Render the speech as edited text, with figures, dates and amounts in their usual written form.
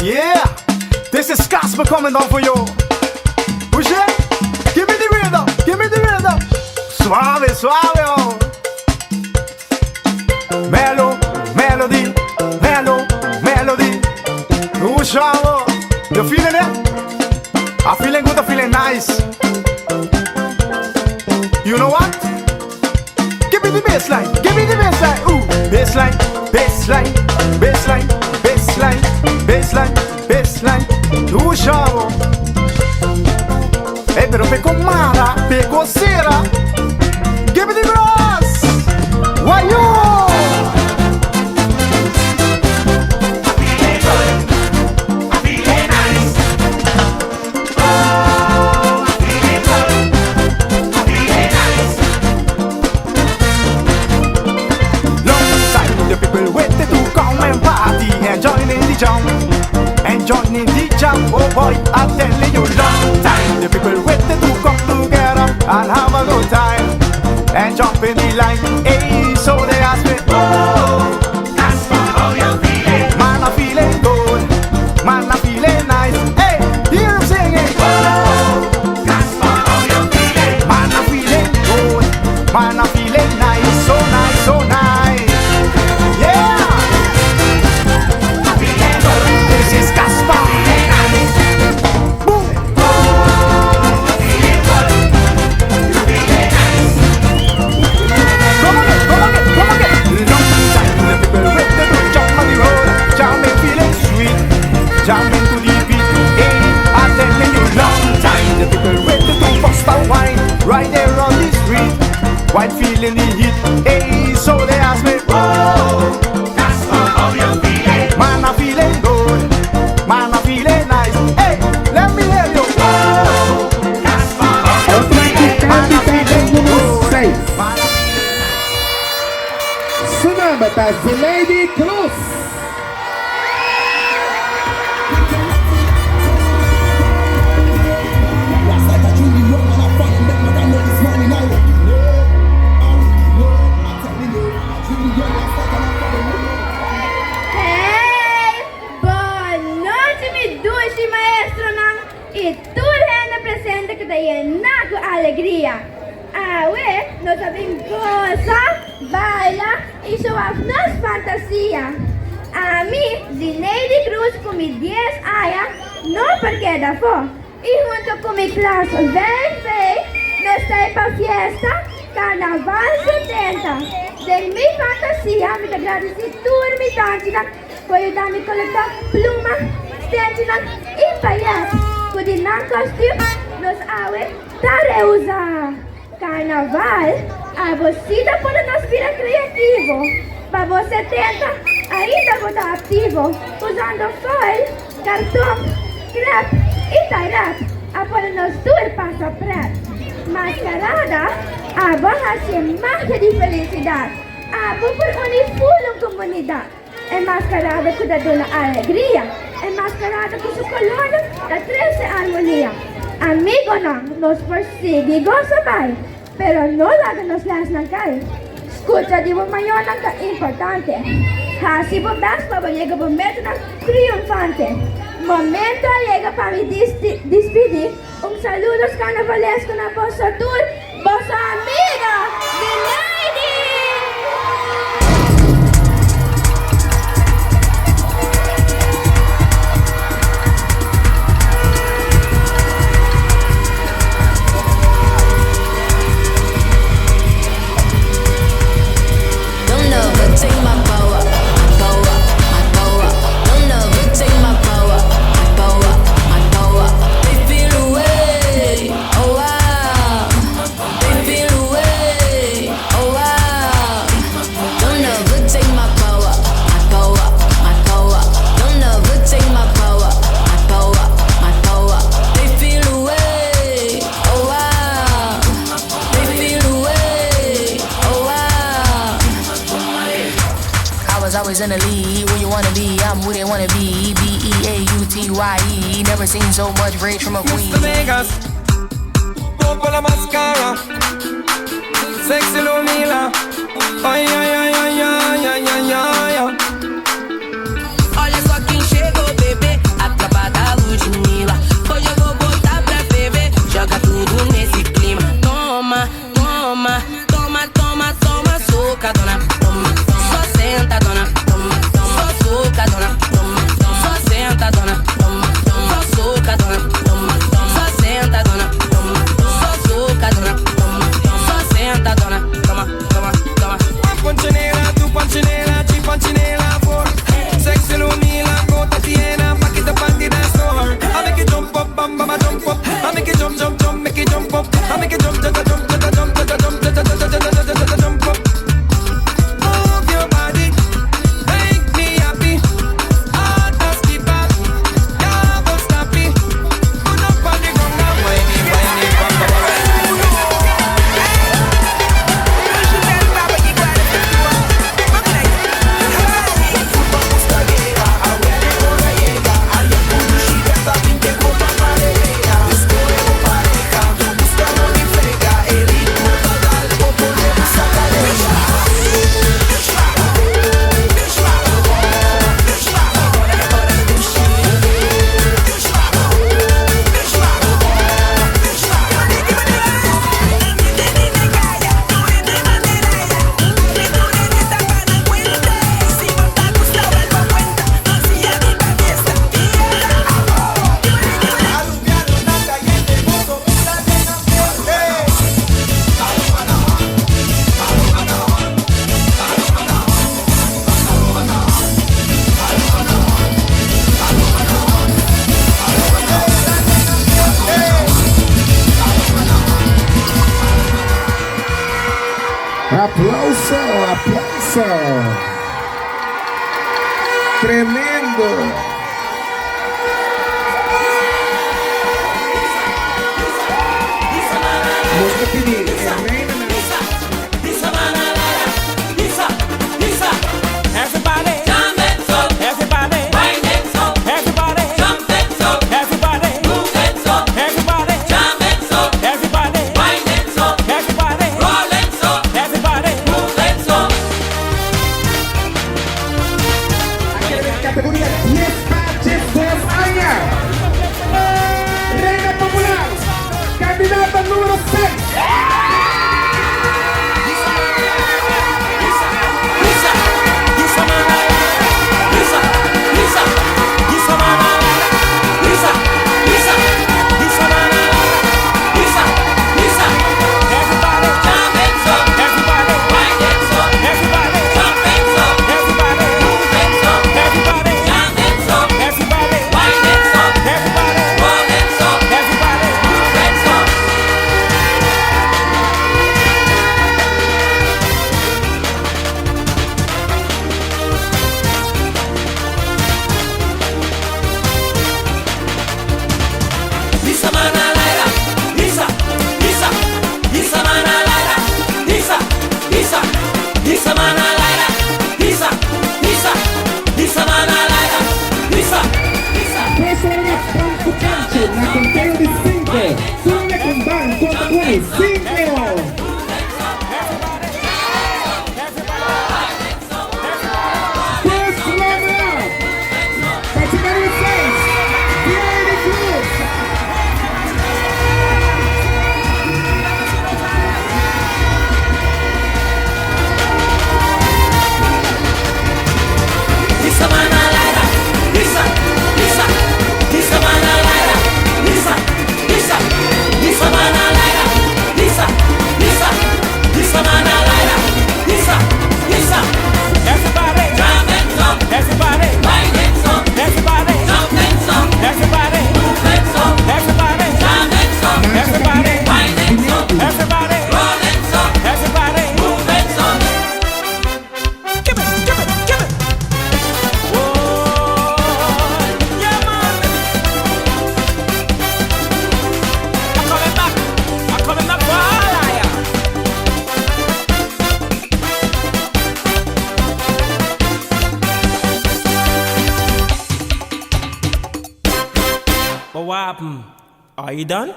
Yeah, this is Casper coming down for you. Push it, give me the rhythm, give me the rhythm. Suave, suave, oh. Melody, melody. Push on, you feeling it? I'm feeling good, I'm feeling nice. You know what? Give me the bassline, give me the bassline. Ooh, bassline, bassline, bassline, bassline, bassline, bassline. Push on. Hey, pero pe con mala, pe con cera. Give me the brass. Why you? And joining the jam, oh boy, I'm telling you, long time. The people waiting to come together and have a good time and jump in the line. Hey, so they ask me, oh, Casper, how you feeling? Man, I'm feeling good. Man, I'm feeling nice. Hey, hear him singing. Oh, Casper, how you feeling? Man, I'm feeling good. Man, I'm feeling nice. So nice, so nice. Yeah. This is Casper. Boom. Come again, come again, come again. Long time the people waiting to jump on the road, jamming feeling sweet, jamming to the beat. Hey, I'm telling you, long time the people waiting to bust a wine right there on the street, while feeling the heat. Hey, so they ask me, oh, Casper, how you feeling? Man, I'm feeling good. Man, I'm feeling nice. Hey, let me hear you. Oh, Casper, how you feeling? Man, I'm feeling good. Man, I'm Tsunami, that's the Lady Cruz. Alegría. Ahora nos sabemos goza, baila y suavnos fantasía. A mí, Zineidi Cruz con mis 10 años, no porque da fo. Y junto con mi clase, ven, nos trae pa' fiesta, carnaval 70. De mi fantasía, me agradeci tour mi tantina, foi dar mi colectar pluma, stentina e palhaço. Coordinar costume, nos awe, tareusa. Carnaval, a você tá podendo aspirar criativo. Para você tenta, ainda vou estar ativo. Usando foil, cartão, crepe e tie-wrap. A poder nos tour passa preto. Mascarada, a barra se marca de felicidade. A vou por unifulo comunidade. É mascarada que dá dona alegria. É mascarada com sua coluna da 13 harmonia. Amigo não, nos persigue e gosta bem. Pero no laga nos las ng kal. Escucha di mo mayon ang ka-importante. Hasi mo bas pabalega momento ng triunfante. Momento alega para mi despidi. Un saludos carnavalesco na Bossa Tour. Bossa amiga, the lady! Always in the lead, where you wanna be, I'm who they wanna be. B-E-A-U-T-Y-E, never seen so much rage from a queen. Mr. Vegas, pop la mascara, sexy Lumila, ay, ay, ay, ay, ay, ay, ay, ay, ay. Olha só quem chegou, bebê, Aplauso, aplauso. Tremendo. Voy a pedir el reino. Everybody, everybody, everybody, everybody, everybody, everybody, everybody, everybody. Categoría 10 patches de España. Reina popular. Candidata número 6. Personas con su cancha, la conteo de 5. Sube con van, cuenta con 5. First runner up. Categoría 6. Lady Cruz. What happened? Are you done?